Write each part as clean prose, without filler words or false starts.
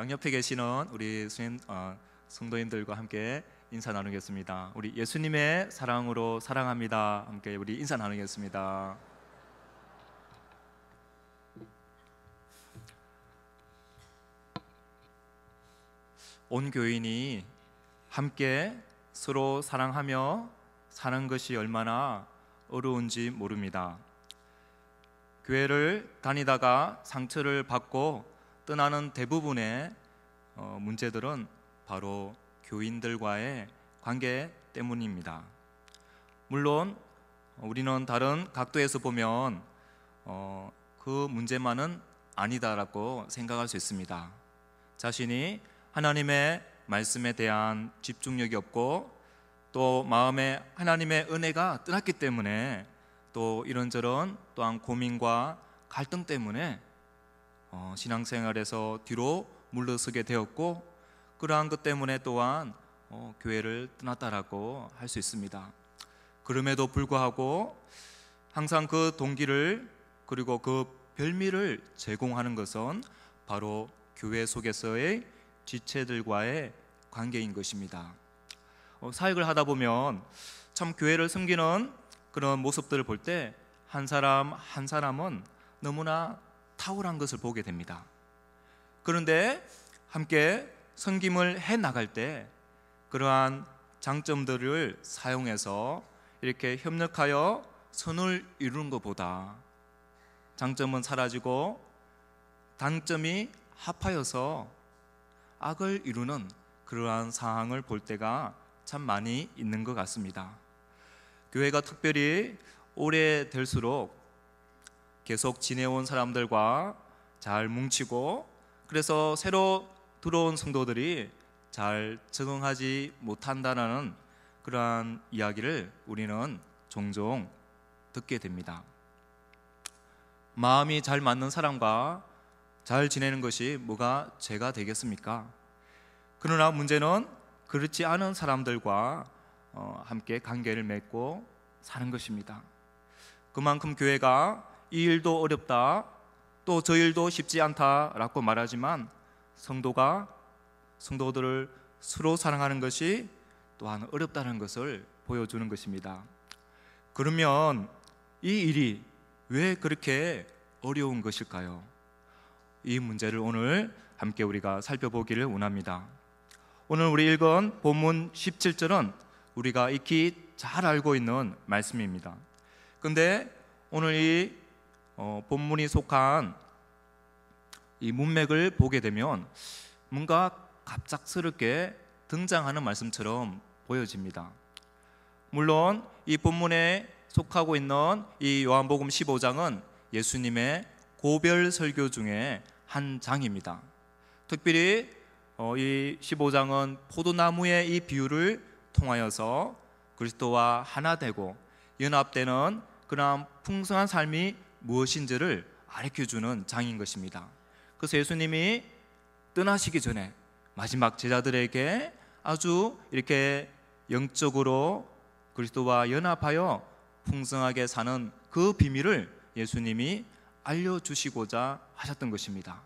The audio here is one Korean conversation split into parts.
양옆에 계시는 우리 성도님들과 함께 인사 나누겠습니다. 우리 예수님의 사랑으로 사랑합니다. 함께 우리 인사 나누겠습니다. 온 교인이 함께 서로 사랑하며 사는 것이 얼마나 어려운지 모릅니다. 교회를 다니다가 상처를 받고 떠나는 대부분의 문제들은 바로 교인들과의 관계 때문입니다. 물론 우리는 다른 각도에서 보면 그 문제만은 아니다라고 생각할 수 있습니다. 자신이 하나님의 말씀에 대한 집중력이 없고 또 마음에 하나님의 은혜가 떠났기 때문에 또 이런저런 또한 고민과 갈등 때문에 신앙생활에서 뒤로 물러서게 되었고, 그러한 것 때문에 또한 교회를 떠났다라고 할 수 있습니다. 그럼에도 불구하고 항상 그 동기를 그리고 그 별미를 제공하는 것은 바로 교회 속에서의 지체들과의 관계인 것입니다. 사역을 하다 보면 참 교회를 섬기는 그런 모습들을 볼 때 한 사람 한 사람은 너무나 탁월한 것을 보게 됩니다. 그런데 함께 섬김을 해 나갈 때 그러한 장점들을 사용해서 이렇게 협력하여 선을 이루는 것보다 장점은 사라지고 단점이 합하여서 악을 이루는 그러한 상황을 볼 때가 참 많이 있는 것 같습니다. 교회가 특별히 오래될수록 계속 지내온 사람들과 잘 뭉치고, 그래서 새로 들어온 성도들이 잘 적응하지 못한다는 그러한 이야기를 우리는 종종 듣게 됩니다. 마음이 잘 맞는 사람과 잘 지내는 것이 뭐가 죄가 되겠습니까? 그러나 문제는 그렇지 않은 사람들과 함께 관계를 맺고 사는 것입니다. 그만큼 교회가 이 일도 어렵다, 또 저 일도 쉽지 않다라고 말하지만 성도들을 서로 사랑하는 것이 또한 어렵다는 것을 보여주는 것입니다. 그러면 이 일이 왜 그렇게 어려운 것일까요? 이 문제를 오늘 함께 우리가 살펴보기를 원합니다. 오늘 우리 읽은 본문 17절은 우리가 익히 잘 알고 있는 말씀입니다. 그런데 오늘 이 본문이 속한 이 문맥을 보게 되면 뭔가 갑작스럽게 등장하는 말씀처럼 보여집니다. 물론 이 본문에 속하고 있는 이 요한복음 15장은 예수님의 고별 설교 중에 한 장입니다. 특별히 이 15장은 포도나무의 이 비유를 통하여서 그리스도와 하나 되고 연합되는 그런 풍성한 삶이 무엇인지를 가르쳐주는 장인 것입니다. 그래서 예수님이 떠나시기 전에 마지막 제자들에게 아주 이렇게 영적으로 그리스도와 연합하여 풍성하게 사는 그 비밀을 예수님이 알려주시고자 하셨던 것입니다.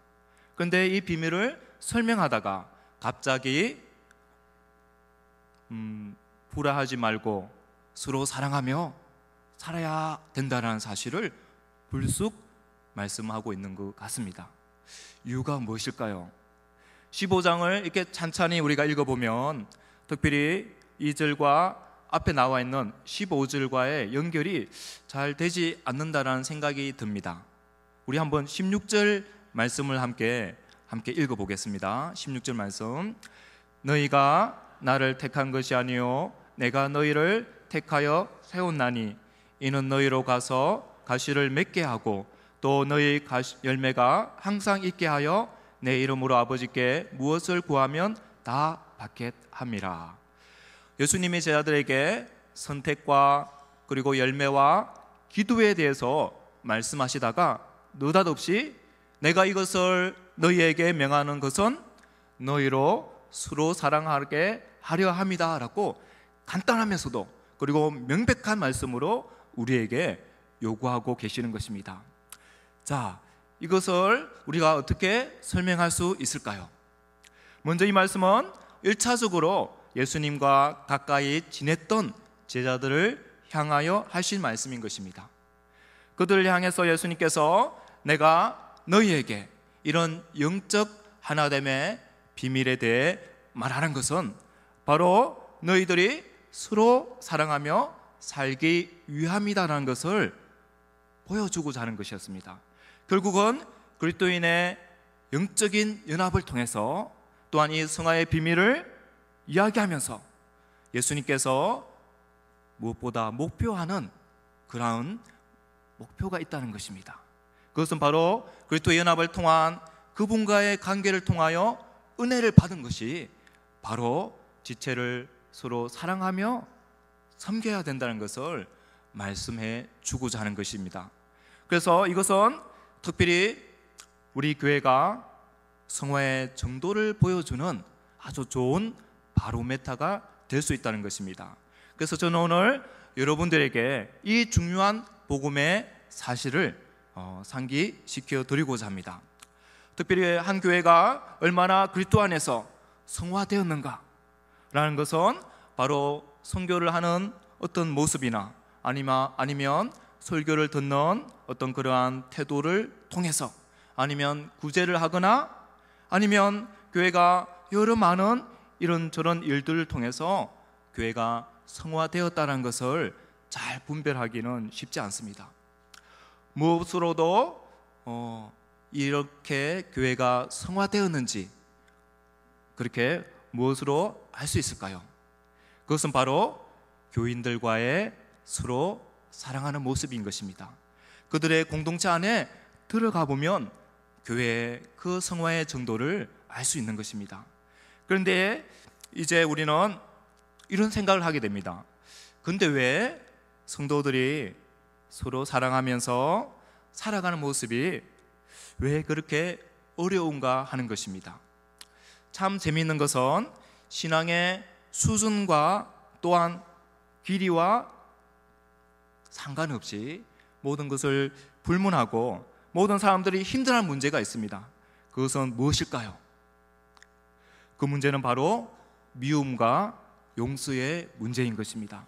그런데 이 비밀을 설명하다가 갑자기 불화하지 말고 서로 사랑하며 살아야 된다는 사실을 불쑥 말씀하고 있는 것 같습니다. 이유가 무엇일까요? 15장을 이렇게 찬찬히 우리가 읽어보면 특별히 2절과 앞에 나와 있는 15절과의 연결이 잘 되지 않는다라는 생각이 듭니다. 우리 한번 16절 말씀을 함께 읽어보겠습니다. 16절 말씀. 너희가 나를 택한 것이 아니요 내가 너희를 택하여 세웠나니 이는 너희로 가서 가시를 맺게 하고 또 너희 열매가 항상 있게 하여 내 이름으로 아버지께 무엇을 구하면 다 받게 함이라. 예수님이 제자들에게 선택과 그리고 열매와 기도에 대해서 말씀하시다가 느닷없이 내가 이것을 너희에게 명하는 것은 너희로 서로 사랑하게 하려 함이다 라고 간단하면서도 그리고 명백한 말씀으로 우리에게 요구하고 계시는 것입니다. 자, 이것을 우리가 어떻게 설명할 수 있을까요? 먼저 이 말씀은 1차적으로 예수님과 가까이 지냈던 제자들을 향하여 하신 말씀인 것입니다. 그들을 향해서 예수님께서 내가 너희에게 이런 영적 하나됨의 비밀에 대해 말하는 것은 바로 너희들이 서로 사랑하며 살기 위함이다라는 것을 보여주고자 하는 것이었습니다. 결국은 그리스도인의 영적인 연합을 통해서 또한 이 성화의 비밀을 이야기하면서 예수님께서 무엇보다 목표하는 그러한 목표가 있다는 것입니다. 그것은 바로 그리스도의 연합을 통한 그분과의 관계를 통하여 은혜를 받은 것이 바로 지체를 서로 사랑하며 섬겨야 된다는 것을 말씀해 주고자 하는 것입니다. 그래서 이것은 특별히 우리 교회가 성화의 정도를 보여주는 아주 좋은 바로메타가 될 수 있다는 것입니다. 그래서 저는 오늘 여러분들에게 이 중요한 복음의 사실을 상기시켜 드리고자 합니다. 특별히 한 교회가 얼마나 그리스도 안에서 성화되었는가 라는 것은 바로 선교를 하는 어떤 모습이나 아니면 설교를 듣는 어떤 그러한 태도를 통해서, 아니면 구제를 하거나, 아니면 교회가 여러 많은 이런저런 일들을 통해서 교회가 성화되었다는 것을 잘 분별하기는 쉽지 않습니다. 무엇으로도 이렇게 교회가 성화되었는지 그렇게 무엇으로 알 수 있을까요? 그것은 바로 교인들과의 서로 사랑하는 모습인 것입니다. 그들의 공동체 안에 들어가 보면 교회의 그 성화의 정도를 알 수 있는 것입니다. 그런데 이제 우리는 이런 생각을 하게 됩니다. 근데 왜 성도들이 서로 사랑하면서 살아가는 모습이 왜 그렇게 어려운가 하는 것입니다. 참 재미있는 것은 신앙의 수준과 또한 길이와 상관없이 모든 것을 불문하고 모든 사람들이 힘들어하는 문제가 있습니다. 그것은 무엇일까요? 그 문제는 바로 미움과 용서의 문제인 것입니다.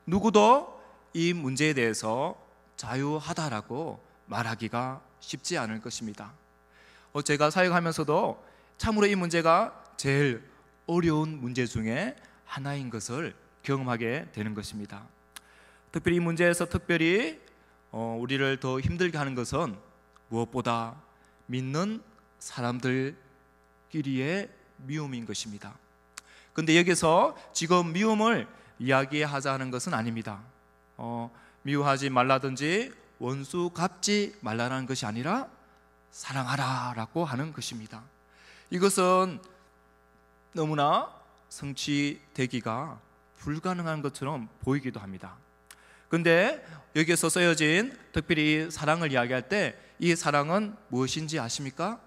누구도 이 문제에 대해서 자유하다라고 말하기가 쉽지 않을 것입니다. 제가 사역하면서도 참으로 이 문제가 제일 어려운 문제 중에 하나인 것을 경험하게 되는 것입니다. 특별히 이 문제에서 특별히 우리를 더 힘들게 하는 것은 무엇보다 믿는 사람들끼리의 미움인 것입니다. 그런데 여기서 지금 미움을 이야기하자는 것은 아닙니다. 미워하지 말라든지 원수 갚지 말라는 것이 아니라 사랑하라라고 하는 것입니다. 이것은 너무나 성취되기가 불가능한 것처럼 보이기도 합니다. 그런데 여기에서 쓰여진 특별히 사랑을 이야기할 때 이 사랑은 무엇인지 아십니까?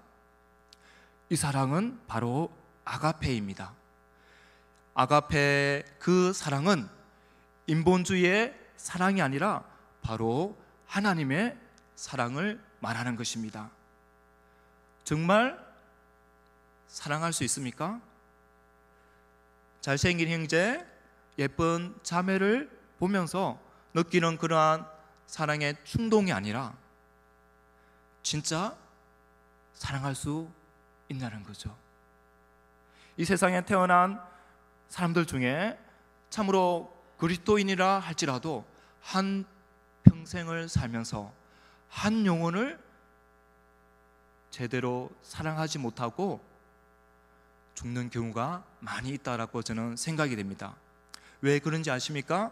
이 사랑은 바로 아가페입니다. 아가페, 그 사랑은 인본주의의 사랑이 아니라 바로 하나님의 사랑을 말하는 것입니다. 정말 사랑할 수 있습니까? 잘생긴 형제, 예쁜 자매를 보면서 느끼는 그러한 사랑의 충동이 아니라 진짜 사랑할 수 있냐는 거죠. 이 세상에 태어난 사람들 중에 참으로 그리스도인이라 할지라도 한 평생을 살면서 한 영혼을 제대로 사랑하지 못하고 죽는 경우가 많이 있다라고 저는 생각이 됩니다. 왜 그런지 아십니까?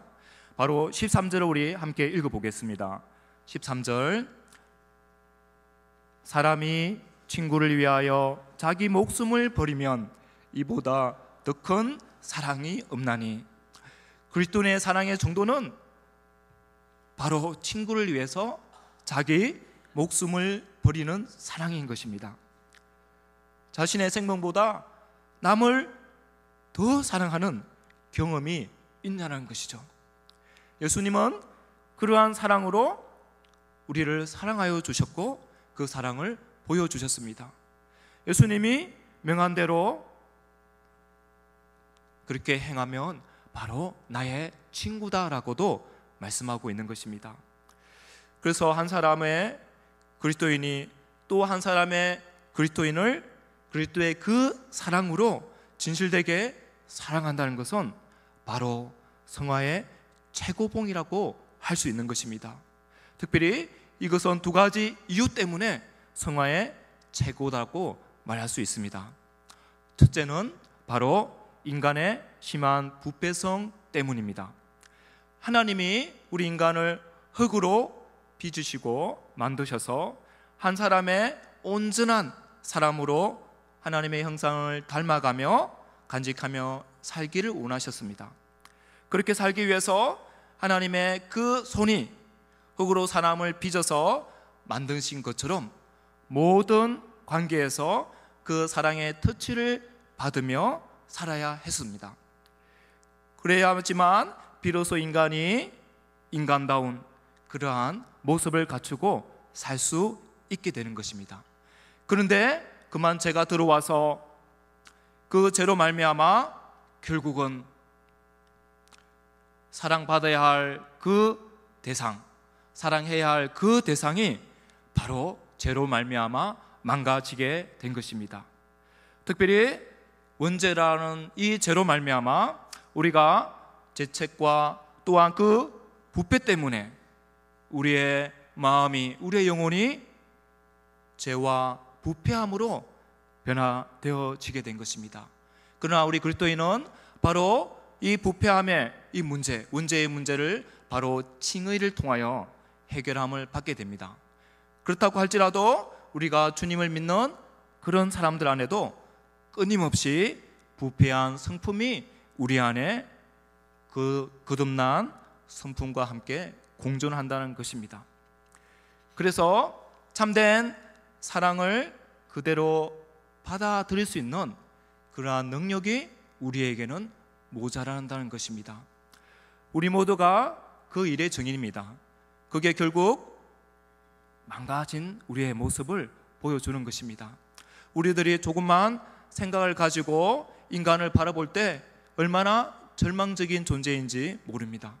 바로 13절을 우리 함께 읽어보겠습니다. 13절, 사람이 친구를 위하여 자기 목숨을 버리면 이보다 더 큰 사랑이 없나니. 그리스도인의 사랑의 정도는 바로 친구를 위해서 자기 목숨을 버리는 사랑인 것입니다. 자신의 생명보다 남을 더 사랑하는 경험이 있냐는 것이죠. 예수님은 그러한 사랑으로 우리를 사랑하여 주셨고 그 사랑을 보여주셨습니다. 예수님이 명한 대로 그렇게 행하면 바로 나의 친구다라고도 말씀하고 있는 것입니다. 그래서 한 사람의 그리스도인이 또 한 사람의 그리스도인을 그리스도의 그 사랑으로 진실되게 사랑한다는 것은 바로 성화의 최고봉이라고 할 수 있는 것입니다. 특별히 이것은 두 가지 이유 때문에 성화의 최고다고 말할 수 있습니다. 첫째는 바로 인간의 심한 부패성 때문입니다. 하나님이 우리 인간을 흙으로 빚으시고 만드셔서 한 사람의 온전한 사람으로 하나님의 형상을 닮아가며 간직하며 살기를 원하셨습니다. 그렇게 살기 위해서 하나님의 그 손이 흙으로 사람을 빚어서 만드신 것처럼 모든 관계에서 그 사랑의 터치를 받으며 살아야 했습니다. 그래야지만 비로소 인간이 인간다운 그러한 모습을 갖추고 살 수 있게 되는 것입니다. 그런데 그만 죄가 들어와서 그 죄로 말미암아 결국은 사랑받아야 할 그 대상, 사랑해야 할 그 대상이 바로 죄로 말미암아 망가지게 된 것입니다. 특별히 원죄라는 이 죄로 말미암아 우리가 죄책과 또한 그 부패 때문에 우리의 마음이, 우리의 영혼이 죄와 부패함으로 변화되어지게 된 것입니다. 그러나 우리 그리스도인은 바로 이 부패함의 이 문제, 원죄의 문제를 바로 칭의를 통하여 해결함을 받게 됩니다. 그렇다고 할지라도 우리가 주님을 믿는 그런 사람들 안에도 끊임없이 부패한 성품이 우리 안에 그 거듭난 성품과 함께 공존한다는 것입니다. 그래서 참된 사랑을 그대로 받아들일 수 있는 그러한 능력이 우리에게는 모자란다는 것입니다. 우리 모두가 그 일의 증인입니다. 그게 결국 망가진 우리의 모습을 보여주는 것입니다. 우리들이 조금만 생각을 가지고 인간을 바라볼 때 얼마나 절망적인 존재인지 모릅니다.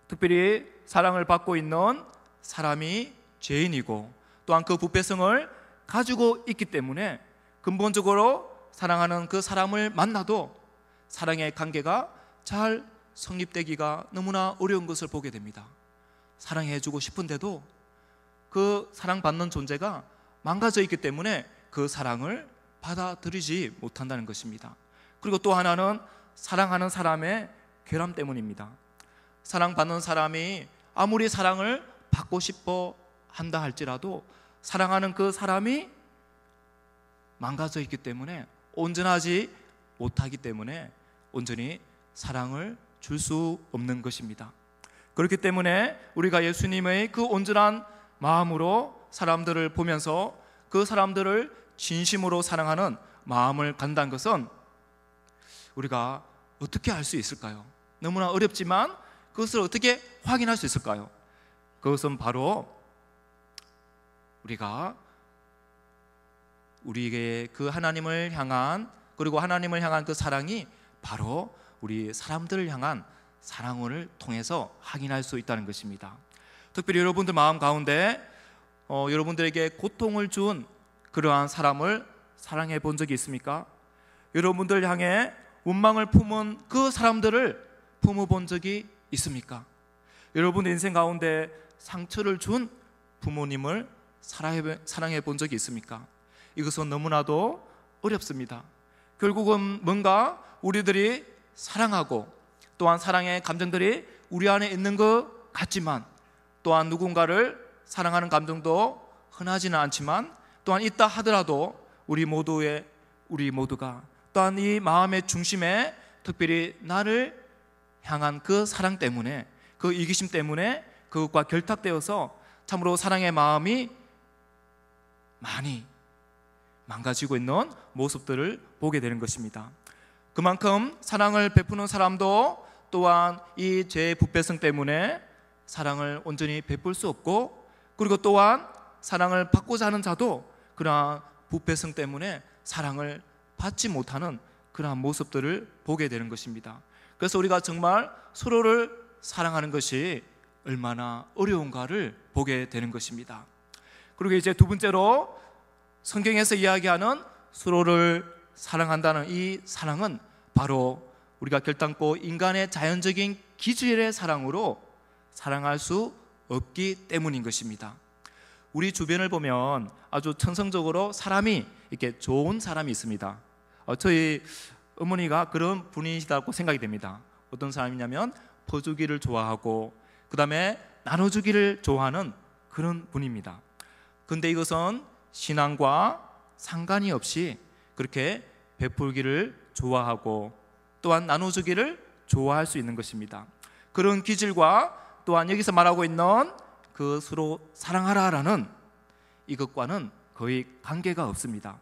특별히 사랑을 받고 있는 사람이 죄인이고 또한 그 부패성을 가지고 있기 때문에 근본적으로 사랑하는 그 사람을 만나도 사랑의 관계가 잘 성립되기가 너무나 어려운 것을 보게 됩니다. 사랑해주고 싶은데도 그 사랑받는 존재가 망가져 있기 때문에 그 사랑을 받아들이지 못한다는 것입니다. 그리고 또 하나는 사랑하는 사람의 결함 때문입니다. 사랑받는 사람이 아무리 사랑을 받고 싶어 한다 할지라도 사랑하는 그 사람이 망가져 있기 때문에, 온전하지 못하기 때문에 온전히 사랑을 줄 수 없는 것입니다. 그렇기 때문에 우리가 예수님의 그 온전한 마음으로 사람들을 보면서 그 사람들을 진심으로 사랑하는 마음을 갖는다는 것은 우리가 어떻게 알 수 있을까요? 너무나 어렵지만 그것을 어떻게 확인할 수 있을까요? 그것은 바로 우리가 우리에게 그 하나님을 향한, 그리고 하나님을 향한 그 사랑이 바로 우리 사람들을 향한 사랑을 통해서 확인할 수 있다는 것입니다. 특별히 여러분들 마음 가운데 여러분들에게 고통을 준 그러한 사람을 사랑해 본 적이 있습니까? 여러분들 향해 원망을 품은 그 사람들을 품어본 적이 있습니까? 여러분의 인생 가운데 상처를 준 부모님을 사랑해 본 적이 있습니까? 이것은 너무나도 어렵습니다. 결국은 뭔가 우리들이 사랑하고 또한 사랑의 감정들이 우리 안에 있는 것 같지만, 또한 누군가를 사랑하는 감정도 흔하지는 않지만, 또한 있다 하더라도 우리 모두가 또한 이 마음의 중심에 특별히 나를 향한 그 사랑 때문에, 그 이기심 때문에 그것과 결탁되어서 참으로 사랑의 마음이 많이 망가지고 있는 모습들을 보게 되는 것입니다. 그만큼 사랑을 베푸는 사람도 또한 이 죄의 부패성 때문에 사랑을 온전히 베풀 수 없고, 그리고 또한 사랑을 받고자 하는 자도 그러한 부패성 때문에 사랑을 받지 못하는 그러한 모습들을 보게 되는 것입니다. 그래서 우리가 정말 서로를 사랑하는 것이 얼마나 어려운가를 보게 되는 것입니다. 그리고 이제 두 번째로 성경에서 이야기하는 서로를 사랑한다는 이 사랑은 바로 우리가 결단코 인간의 자연적인 기질의 사랑으로 사랑할 수 없기 때문인 것입니다. 우리 주변을 보면 아주 천성적으로 사람이 이렇게 좋은 사람이 있습니다. 저희 어머니가 그런 분이시다고 생각이 됩니다. 어떤 사람이냐면 퍼주기를 좋아하고 그 다음에 나눠주기를 좋아하는 그런 분입니다. 근데 이것은 신앙과 상관이 없이 그렇게 베풀기를 좋아하고 또한 나눠주기를 좋아할 수 있는 것입니다. 그런 기질과 또한 여기서 말하고 있는 그 서로 사랑하라라는 이것과는 거의 관계가 없습니다.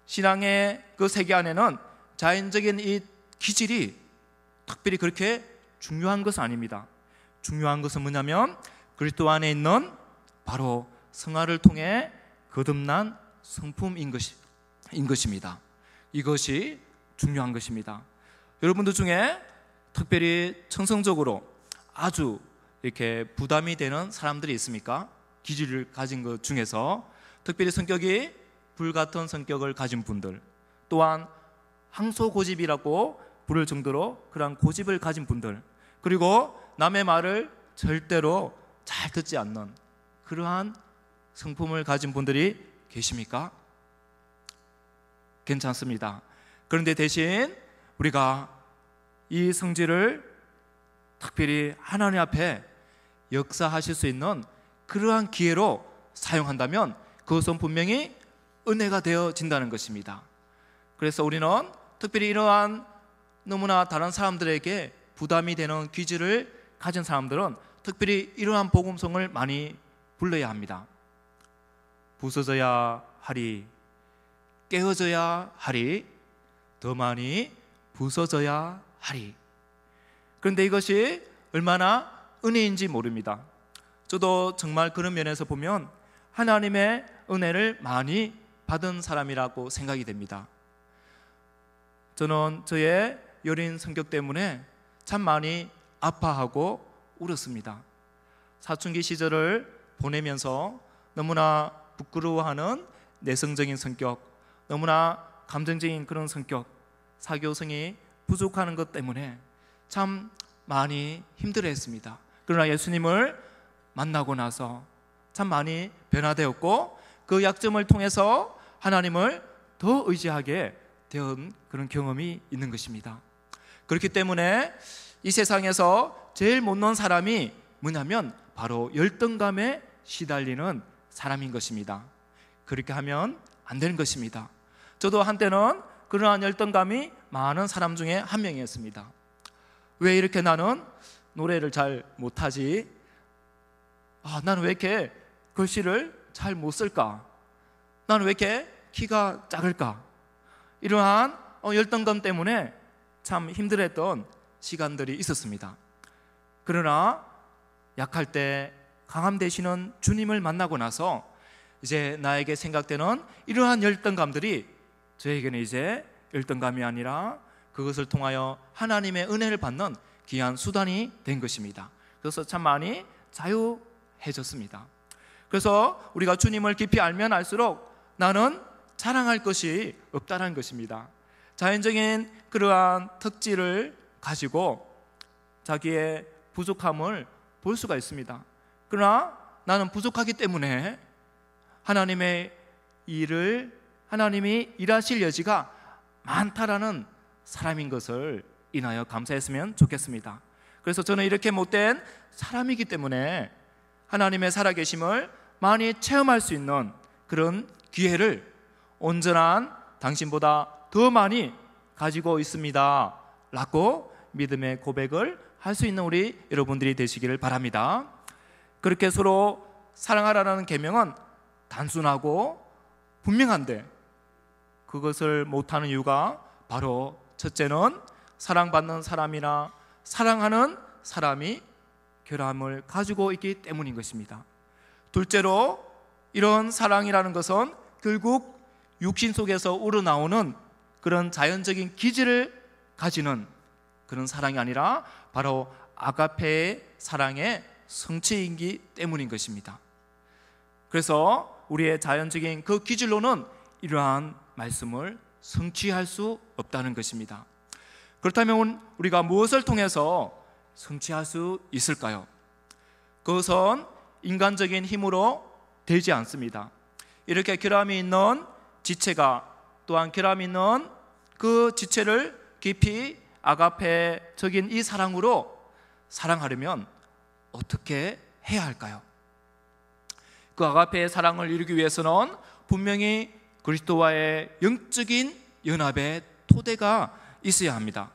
신앙의 그 세계 안에는 자연적인 이 기질이 특별히 그렇게 중요한 것은 아닙니다. 중요한 것은 뭐냐면 그리스도 안에 있는 바로 성화를 통해 거듭난 성품인 것입니다. 이것이 중요한 것입니다. 여러분들 중에 특별히 천성적으로 아주 이렇게 부담이 되는 사람들이 있습니까? 기질을 가진 것 중에서 특별히 성격이 불같은 성격을 가진 분들, 또한 항소고집이라고 부를 정도로 그런 고집을 가진 분들, 그리고 남의 말을 절대로 잘 듣지 않는 그러한 성품을 가진 분들이 계십니까? 괜찮습니다. 그런데 대신 우리가 이 성질을 특별히 하나님 앞에 역사하실 수 있는 그러한 기회로 사용한다면 그것은 분명히 은혜가 되어진다는 것입니다. 그래서 우리는 특별히 이러한 너무나 다른 사람들에게 부담이 되는 기질을 가진 사람들은 특별히 이러한 복음성을 많이 불러야 합니다. 부서져야 하리, 깨어져야 하리, 더 많이 부서져야 하리. 그런데 이것이 얼마나 은혜인지 모릅니다. 저도 정말 그런 면에서 보면 하나님의 은혜를 많이 받은 사람이라고 생각이 됩니다. 저는 저의 여린 성격 때문에 참 많이 아파하고 울었습니다. 사춘기 시절을 보내면서 너무나 부끄러워하는 내성적인 성격, 너무나 감정적인 그런 성격, 사교성이 부족하는 것 때문에 참 많이 힘들어했습니다. 그러나 예수님을 만나고 나서 참 많이 변화되었고 그 약점을 통해서 하나님을 더 의지하게 된 그런 경험이 있는 것입니다. 그렇기 때문에 이 세상에서 제일 못난 사람이 뭐냐면 바로 열등감에 시달리는 사람인 것입니다. 그렇게 하면 안 되는 것입니다. 저도 한때는 그러한 열등감이 많은 사람 중에 한 명이었습니다. 왜 이렇게 나는 노래를 잘 못하지? 나는 왜 이렇게 글씨를 잘 못 쓸까? 나는 왜 이렇게 키가 작을까? 이러한 열등감 때문에 참 힘들었던 시간들이 있었습니다. 그러나 약할 때 강함 되시는 주님을 만나고 나서 이제 나에게 생각되는 이러한 열등감들이 저에게는 이제 열등감이 아니라 그것을 통하여 하나님의 은혜를 받는 귀한 수단이 된 것입니다. 그래서 참 많이 자유해졌습니다. 그래서 우리가 주님을 깊이 알면 알수록 나는 자랑할 것이 없다는 것입니다. 자연적인 그러한 특질을 가지고 자기의 부족함을 볼 수가 있습니다. 그러나 나는 부족하기 때문에 하나님의 일을 하나님이 일하실 여지가 많다라는 사람인 것을 인하여 감사했으면 좋겠습니다. 그래서 저는 이렇게 못된 사람이기 때문에 하나님의 살아계심을 많이 체험할 수 있는 그런 기회를 온전한 당신보다 더 많이 가지고 있습니다 라고 믿음의 고백을 할 수 있는 우리 여러분들이 되시기를 바랍니다. 그렇게 서로 사랑하라는 계명은 단순하고 분명한데 그것을 못하는 이유가 바로 첫째는 사랑받는 사람이나 사랑하는 사람이 결함을 가지고 있기 때문인 것입니다. 둘째로 이런 사랑이라는 것은 결국 육신 속에서 우러나오는 그런 자연적인 기질을 가지는 그런 사랑이 아니라 바로 아가페의 사랑의 성취이기 때문인 것입니다. 그래서 우리의 자연적인 그 기질로는 이러한 말씀을 성취할 수 없다는 것입니다. 그렇다면 우리가 무엇을 통해서 성취할 수 있을까요? 그것은 인간적인 힘으로 되지 않습니다. 이렇게 결함이 있는 지체가 또한 결함이 있는 그 지체를 깊이 아가페적인 이 사랑으로 사랑하려면 어떻게 해야 할까요? 그 아가페의 사랑을 이루기 위해서는 분명히 그리스도와의 영적인 연합의 토대가 있어야 합니다.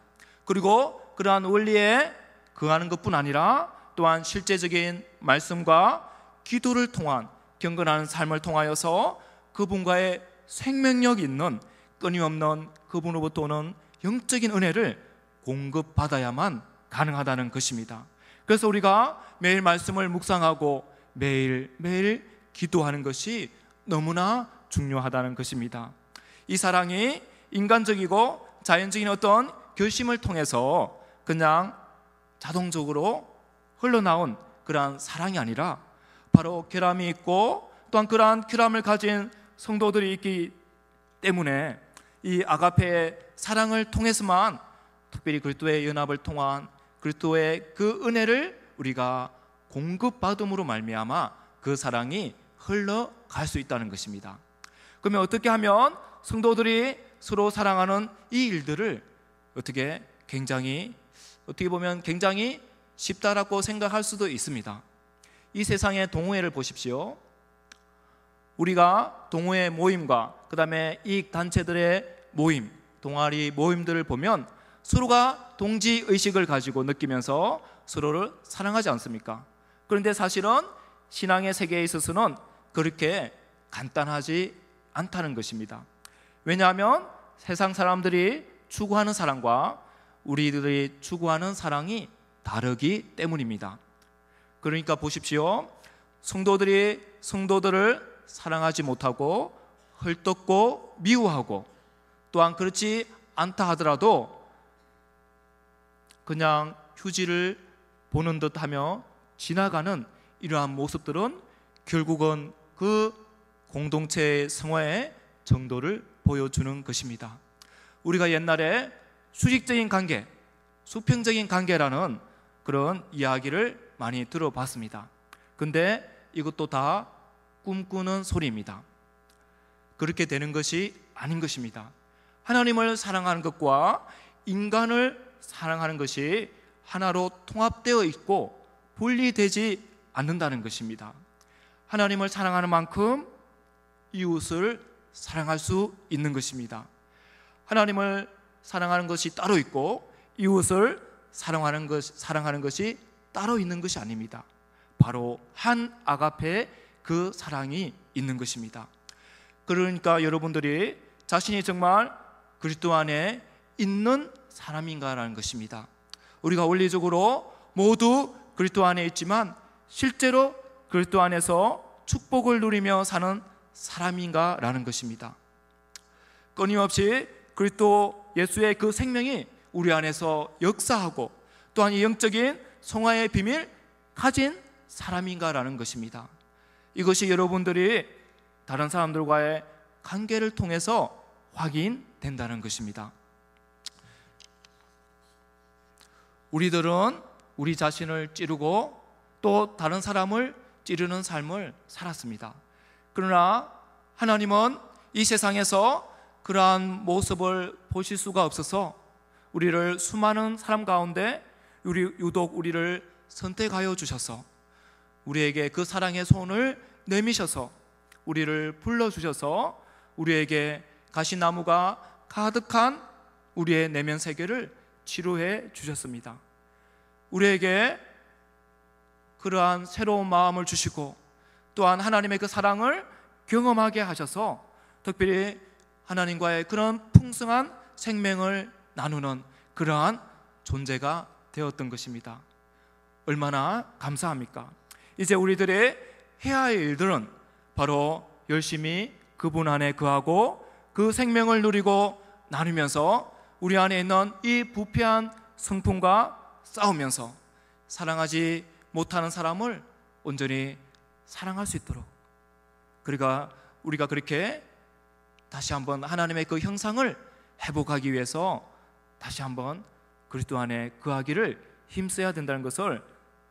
그리고 그러한 원리에 거하는 것뿐 아니라 또한 실제적인 말씀과 기도를 통한 경건하는 삶을 통하여서 그분과의 생명력 있는 끊임없는 그분으로부터 오는 영적인 은혜를 공급받아야만 가능하다는 것입니다. 그래서 우리가 매일 말씀을 묵상하고 매일매일 기도하는 것이 너무나 중요하다는 것입니다. 이 사랑이 인간적이고 자연적인 어떤 결심을 통해서 그냥 자동적으로 흘러나온 그러한 사랑이 아니라 바로 결함이 있고 또한 그러한 결함을 가진 성도들이 있기 때문에 이 아가페의 사랑을 통해서만 특별히 그리스도의 연합을 통한 그리스도의 그 은혜를 우리가 공급받음으로 말미암아 그 사랑이 흘러갈 수 있다는 것입니다. 그러면 어떻게 하면 성도들이 서로 사랑하는 이 일들을 어떻게 보면 굉장히 쉽다라고 생각할 수도 있습니다. 이 세상의 동호회를 보십시오. 우리가 동호회 모임과 그 다음에 이익단체들의 모임, 동아리 모임들을 보면 서로가 동지의식을 가지고 느끼면서 서로를 사랑하지 않습니까? 그런데 사실은 신앙의 세계에 있어서는 그렇게 간단하지 않다는 것입니다. 왜냐하면 세상 사람들이 추구하는 사랑과 우리들이 추구하는 사랑이 다르기 때문입니다. 그러니까 보십시오. 성도들이 성도들을 사랑하지 못하고 헐떡고 미워하고 또한 그렇지 않다 하더라도 그냥 휴지를 보는 듯하며 지나가는 이러한 모습들은 결국은 그 공동체의 성화의 정도를 보여주는 것입니다. 우리가 옛날에 수직적인 관계, 수평적인 관계라는 그런 이야기를 많이 들어봤습니다. 근데 이것도 다 꿈꾸는 소리입니다. 그렇게 되는 것이 아닌 것입니다. 하나님을 사랑하는 것과 인간을 사랑하는 것이 하나로 통합되어 있고 분리되지 않는다는 것입니다. 하나님을 사랑하는 만큼 이웃을 사랑할 수 있는 것입니다. 하나님을 사랑하는 것이 따로 있고 이웃을 사랑하는 것이 따로 있는 것이 아닙니다. 바로 한 아가페의 그 사랑이 있는 것입니다. 그러니까 여러분들이 자신이 정말 그리스도 안에 있는 사람인가라는 것입니다. 우리가 원리적으로 모두 그리스도 안에 있지만 실제로 그리스도 안에서 축복을 누리며 사는 사람인가라는 것입니다. 끊임없이 그리스도 예수의 그 생명이 우리 안에서 역사하고 또한 이 영적인 성화의 비밀 가진 사람인가라는 것입니다. 이것이 여러분들이 다른 사람들과의 관계를 통해서 확인된다는 것입니다. 우리들은 우리 자신을 찌르고 또 다른 사람을 찌르는 삶을 살았습니다. 그러나 하나님은 이 세상에서 그러한 모습을 보실 수가 없어서 우리를 수많은 사람 가운데 유독 우리를 선택하여 주셔서 우리에게 그 사랑의 손을 내미셔서 우리를 불러주셔서 우리에게 가시나무가 가득한 우리의 내면 세계를 치료해 주셨습니다. 우리에게 그러한 새로운 마음을 주시고 또한 하나님의 그 사랑을 경험하게 하셔서 특별히 하나님과의 그런 풍성한 생명을 나누는 그러한 존재가 되었던 것입니다. 얼마나 감사합니까? 이제 우리들의 해야 할 일들은 바로 열심히 그분 안에 거하고 그 생명을 누리고 나누면서 우리 안에 있는 이 부패한 성품과 싸우면서 사랑하지 못하는 사람을 온전히 사랑할 수 있도록, 그러니까 우리가 그렇게 다시 한번 하나님의 그 형상을 회복하기 위해서 다시 한번 그리스도 안에 거하기를 힘써야 된다는 것을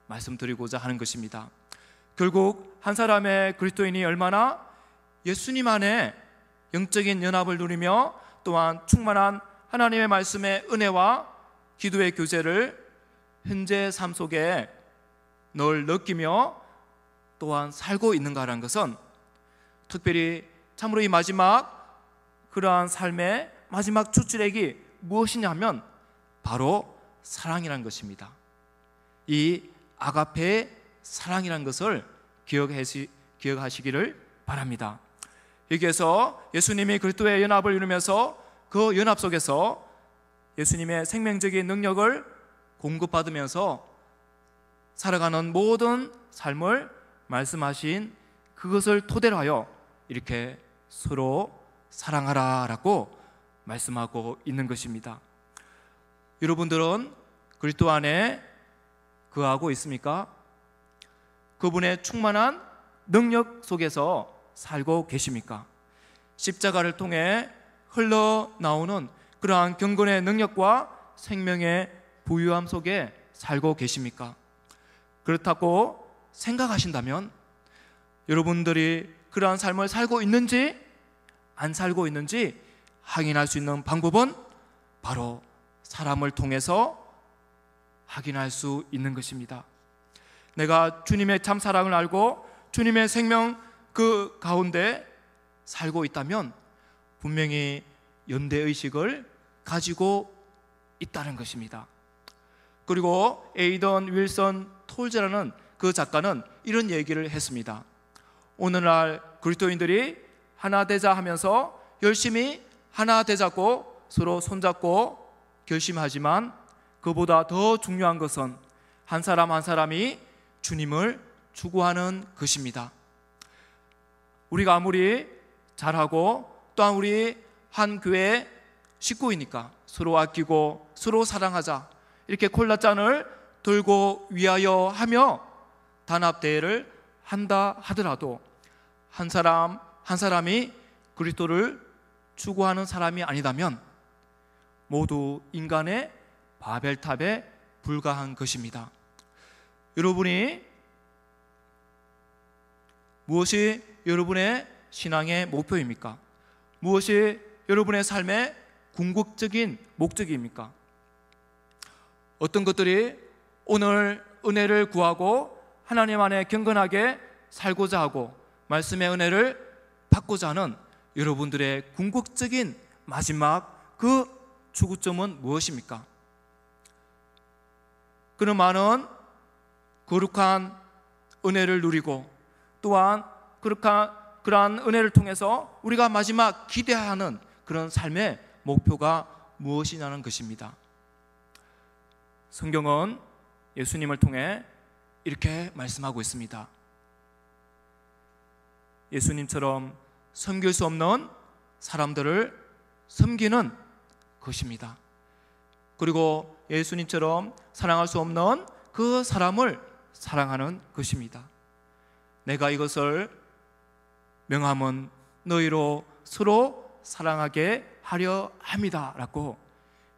말씀드리고자 하는 것입니다. 결국 한 사람의 그리스도인이 얼마나 예수님 안에 영적인 연합을 누리며 또한 충만한 하나님의 말씀의 은혜와 기도의 교제를 현재 삶 속에 늘 느끼며 또한 살고 있는가라는 것은, 특별히 참으로 이 마지막 그러한 삶의 마지막 추출액이 무엇이냐면 바로 사랑이라는 것입니다. 이 아가페의 사랑이라는 것을 기억하시기를 바랍니다. 여기에서 예수님이 그리스도의 연합을 이루면서 그 연합 속에서 예수님의 생명적인 능력을 공급받으면서 살아가는 모든 삶을 말씀하신 그것을 토대로 하여 이렇게 서로 사랑하라라고 말씀하고 있는 것입니다. 여러분들은 그리스도 안에 거하고 있습니까? 그분의 충만한 능력 속에서 살고 계십니까? 십자가를 통해 흘러나오는 그러한 경건의 능력과 생명의 부유함 속에 살고 계십니까? 그렇다고 생각하신다면 여러분들이 그러한 삶을 살고 있는지 안 살고 있는지 확인할 수 있는 방법은 바로 사람을 통해서 확인할 수 있는 것입니다. 내가 주님의 참 사랑을 알고 주님의 생명 그 가운데 살고 있다면 분명히 연대의식을 가지고 있다는 것입니다. 그리고 에이던 윌슨 톨즈라는 그 작가는 이런 얘기를 했습니다. 오늘날 그리스도인들이 하나 되자 하면서 열심히 하나 되자고 서로 손잡고 결심하지만 그보다 더 중요한 것은 한 사람 한 사람이 주님을 추구하는 것입니다. 우리가 아무리 잘하고 또한 우리 한 교회 식구이니까 서로 아끼고 서로 사랑하자 이렇게 콜라잔을 들고 위하여 하며 단합대회를 한다 하더라도 한 사람 한 사람이 그리스도를 추구하는 사람이 아니다면 모두 인간의 바벨탑에 불과한 것입니다. 여러분이 무엇이 여러분의 신앙의 목표입니까? 무엇이 여러분의 삶의 궁극적인 목적입니까? 어떤 것들이 오늘 은혜를 구하고 하나님 안에 경건하게 살고자 하고 말씀의 은혜를 받고자 하는 여러분들의 궁극적인 마지막 그 추구점은 무엇입니까? 그는 많은 거룩한 은혜를 누리고 또한 그러한 은혜를 통해서 우리가 마지막 기대하는 그런 삶의 목표가 무엇이냐는 것입니다. 성경은 예수님을 통해 이렇게 말씀하고 있습니다. 예수님처럼 섬길 수 없는 사람들을 섬기는 것입니다. 그리고 예수님처럼 사랑할 수 없는 그 사람을 사랑하는 것입니다. 내가 이것을 명함은 너희로 서로 사랑하게 하려 함이다 라고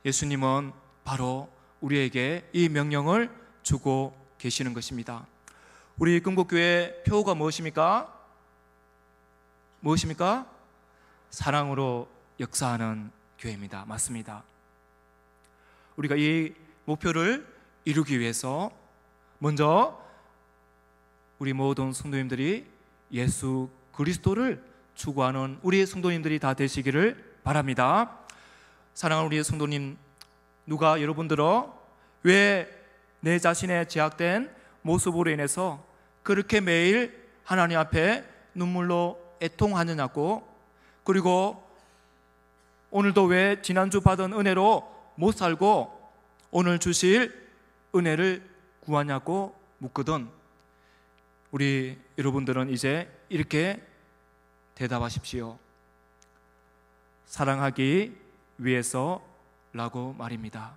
예수님은 바로 우리에게 이 명령을 주고 계시는 것입니다. 우리 금곡교회 표어가 무엇입니까? 무엇입니까? 사랑으로 역사하는 교회입니다. 맞습니다. 우리가 이 목표를 이루기 위해서 먼저 우리 모든 성도님들이 예수 그리스도를 추구하는 우리 성도님들이 다 되시기를 바랍니다. 사랑하는 우리 성도님, 누가 여러분들어 왜 내 자신의 제약된 모습으로 인해서 그렇게 매일 하나님 앞에 눈물로 애통하느냐고, 그리고 오늘도 왜 지난주 받은 은혜로 못 살고 오늘 주실 은혜를 구하냐고 묻거든 우리 여러분들은 이제 이렇게 대답하십시오. 사랑하기 위해서라고 말입니다.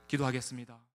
기도하겠습니다.